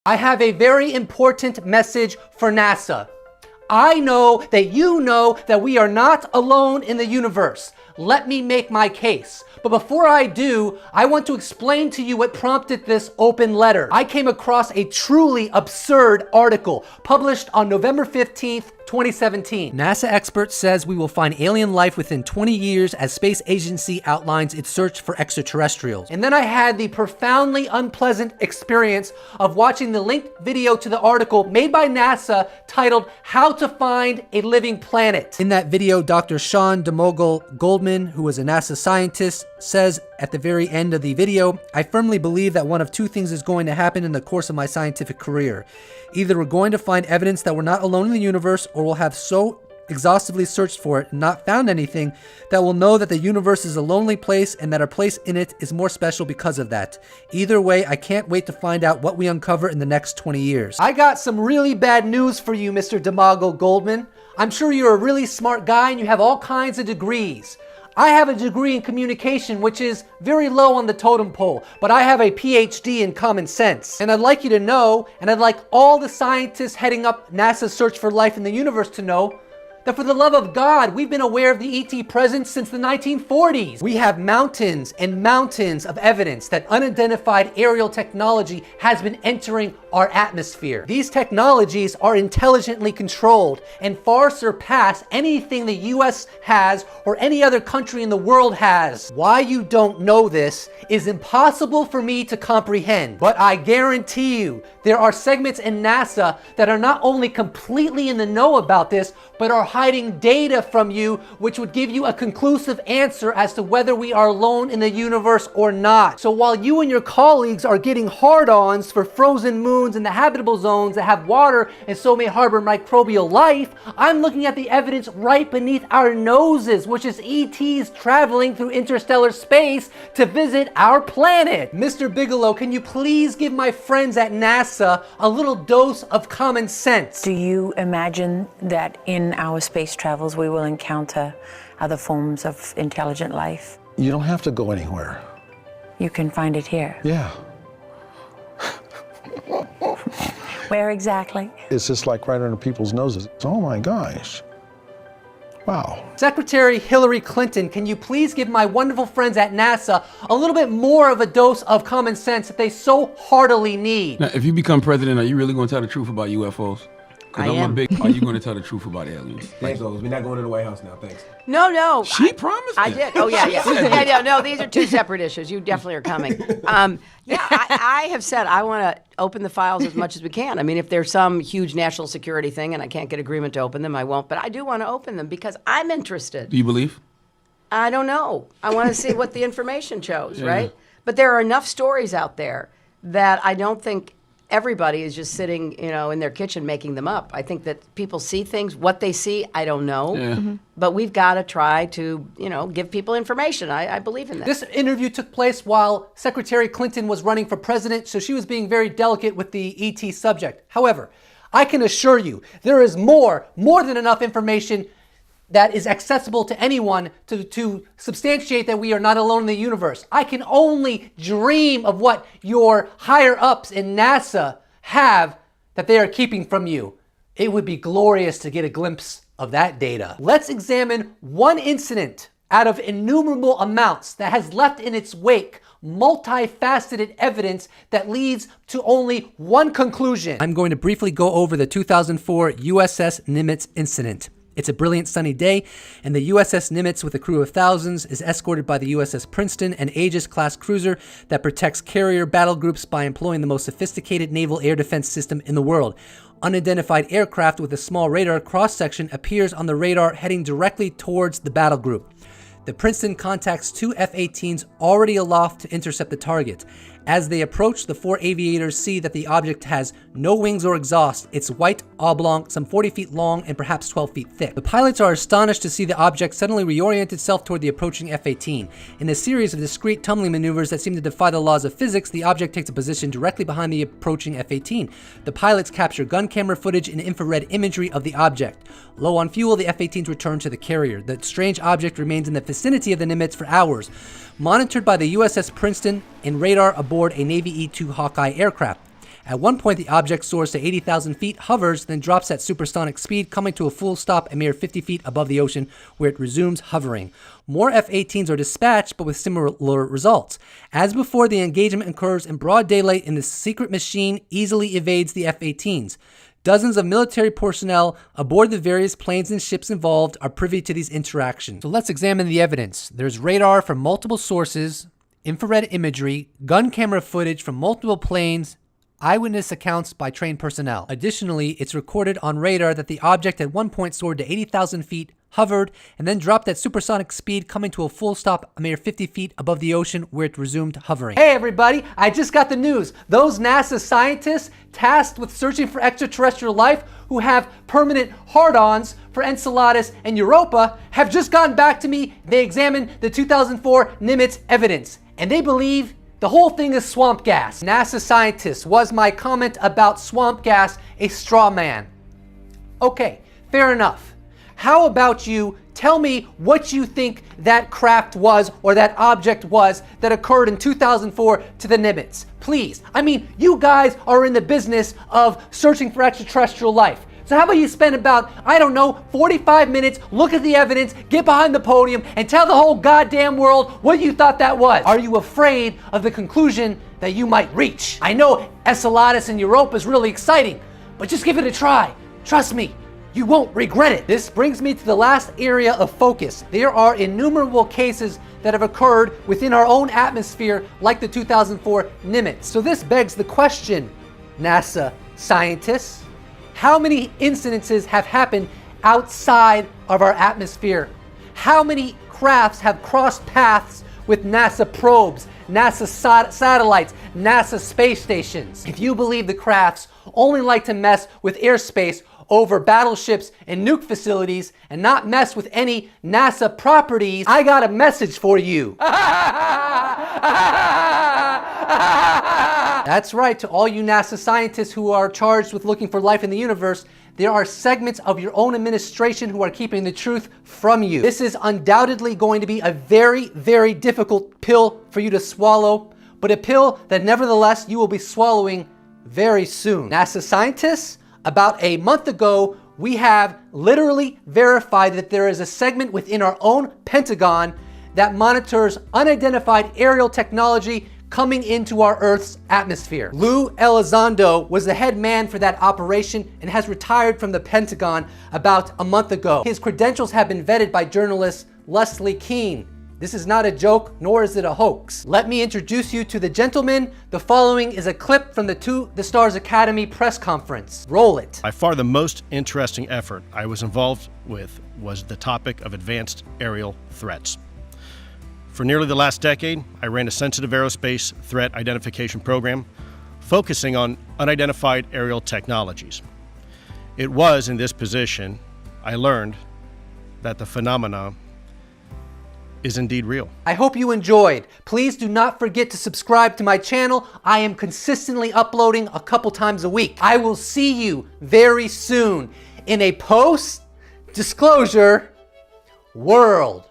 I have a very important message for NASA. I know that you know that we are not alone in the universe. Let me make my case. But before I do, I want to explain to you what prompted this open letter. I came across a truly absurd article published on November 15th, 2017. NASA expert says we will find alien life within 20 years as space agency outlines its search for extraterrestrials. And then I had the profoundly unpleasant experience of watching the linked video to the article made by NASA titled How to Find a Living Planet. In that video, Dr. Sean Goldman, who was a NASA scientist, says at the very end of the video, I firmly believe that one of two things is going to happen in the course of my scientific career. Either we're going to find evidence that we're not alone in the universe, or we'll have so exhaustively searched for it and not found anything that we'll know that the universe is a lonely place and that our place in it is more special because of that. Either way, I can't wait to find out what we uncover in the next 20 years. I got some really bad news for you, Mr. Goldman. I'm sure you're a really smart guy and you have all kinds of degrees. I have a degree in communication, which is very low on the totem pole, but I have a PhD in common sense. And I'd like you to know, and I'd like all the scientists heading up NASA's search for life in the universe to know, that for the love of God, we've been aware of the ET presence since the 1940s. We have mountains and mountains of evidence that unidentified aerial technology has been entering our atmosphere. These technologies are intelligently controlled and far surpass anything the US has or any other country in the world has. Why you don't know this is impossible for me to comprehend, but I guarantee you there are segments in NASA that are not only completely in the know about this, but are hiding data from you which would give you a conclusive answer as to whether we are alone in the universe or not. So while you and your colleagues are getting hard-ons for frozen moons and the habitable zones that have water and so may harbor microbial life, I'm looking at the evidence right beneath our noses, which is ETs traveling through interstellar space to visit our planet. Mr. Bigelow, can you please give my friends at NASA a little dose of common sense? Do you imagine that in our space travels we will encounter other forms of intelligent life? You don't have to go anywhere. You can find it here. Yeah. Where exactly? It's just like right under people's noses. Oh my gosh. Wow. Secretary Hillary Clinton, can you please give my wonderful friends at NASA a little bit more of a dose of common sense that they so heartily need? Now, if you become president, are you really going to tell the truth about UFOs? I am. Are you going to tell the truth about aliens? Thanks, Otis. We're not going to the White House now. Thanks. No. She promised I it. did. Oh, yeah. Yeah, no, these are two separate issues. You definitely are coming. I have said I want to open the files as much as we can. I mean, if there's some huge national security thing and I can't get agreement to open them, I won't. But I do want to open them because I'm interested. Do you believe? I don't know. I want to see what the information shows, right? But there are enough stories out there that I don't think everybody is just sitting, in their kitchen making them up. I think that people see things. What they see, I don't know. Yeah. Mm-hmm. But we've got to try to, give people information. I believe in that. This interview took place while Secretary Clinton was running for president, so she was being very delicate with the ET subject. However, I can assure you there is more than enough information that is accessible to anyone to substantiate that we are not alone in the universe. I can only dream of what your higher ups in NASA have that they are keeping from you. It would be glorious to get a glimpse of that data. Let's examine one incident out of innumerable amounts that has left in its wake multifaceted evidence that leads to only one conclusion. I'm going to briefly go over the 2004 USS Nimitz Incident. It's a brilliant sunny day, and the USS Nimitz, with a crew of thousands, is escorted by the USS Princeton, an Aegis-class cruiser that protects carrier battle groups by employing the most sophisticated naval air defense system in the world. Unidentified aircraft with a small radar cross-section appears on the radar heading directly towards the battle group. The Princeton contacts two F-18s already aloft to intercept the target. As they approach, the four aviators see that the object has no wings or exhaust. It's white, oblong, some 40 feet long, and perhaps 12 feet thick. The pilots are astonished to see the object suddenly reorient itself toward the approaching F-18. In a series of discrete tumbling maneuvers that seem to defy the laws of physics, the object takes a position directly behind the approaching F-18. The pilots capture gun camera footage and infrared imagery of the object. Low on fuel, the F-18s return to the carrier. The strange object remains in the vicinity of the Nimitz for hours, monitored by the USS Princeton and radar aboard a Navy E-2 Hawkeye aircraft. At one point, the object soars to 80,000 feet, hovers, then drops at supersonic speed, coming to a full stop a mere 50 feet above the ocean, where it resumes hovering. More F-18s are dispatched, but with similar results. As before, the engagement occurs in broad daylight, and the secret machine easily evades the F-18s. Dozens of military personnel aboard the various planes and ships involved are privy to these interactions. So let's examine the evidence. There's radar from multiple sources, infrared imagery, gun camera footage from multiple planes, eyewitness accounts by trained personnel. Additionally, it's recorded on radar that the object at one point soared to 80,000 feet, hovered, and then dropped at supersonic speed, coming to a full stop a mere 50 feet above the ocean, where it resumed hovering. Hey everybody, I just got the news. Those NASA scientists tasked with searching for extraterrestrial life who have permanent hard-ons for Enceladus and Europa have just gotten back to me. They examined the 2004 Nimitz Evidence, and they believe the whole thing is swamp gas. NASA scientists, was my comment about swamp gas a straw man? Okay, fair enough. How about you tell me what you think that craft was, or that object was, that occurred in 2004 to the Nimitz? Please. I mean, you guys are in the business of searching for extraterrestrial life. So how about you spend about, 45 minutes, look at the evidence, get behind the podium, and tell the whole goddamn world what you thought that was? Are you afraid of the conclusion that you might reach? I know Enceladus and Europa is really exciting, but just give it a try. Trust me. You won't regret it. This brings me to the last area of focus. There are innumerable cases that have occurred within our own atmosphere, like the 2004 Nimitz. So this begs the question, NASA scientists, how many incidences have happened outside of our atmosphere? How many crafts have crossed paths with NASA probes, NASA satellites, NASA space stations? If you believe the crafts only like to mess with airspace over battleships and nuke facilities and not mess with any NASA properties, I got a message for you. That's right, to all you NASA scientists who are charged with looking for life in the universe, there are segments of your own administration who are keeping the truth from you. This is undoubtedly going to be a very, very difficult pill for you to swallow, but a pill that nevertheless you will be swallowing very soon. NASA scientists, about a month ago, we have literally verified that there is a segment within our own Pentagon that monitors unidentified aerial technology coming into our Earth's atmosphere. Lou Elizondo was the head man for that operation and has retired from the Pentagon about a month ago. His credentials have been vetted by journalist Leslie Kean. This is not a joke, nor is it a hoax. Let me introduce you to the gentleman. The following is a clip from the To the Stars Academy press conference. Roll it. By far the most interesting effort I was involved with was the topic of advanced aerial threats. For nearly the last decade, I ran a sensitive aerospace threat identification program focusing on unidentified aerial technologies. It was in this position I learned that the phenomena is indeed real. I hope you enjoyed. Please do not forget to subscribe to my channel. I am consistently uploading a couple times a week. I will see you very soon in a post-disclosure world.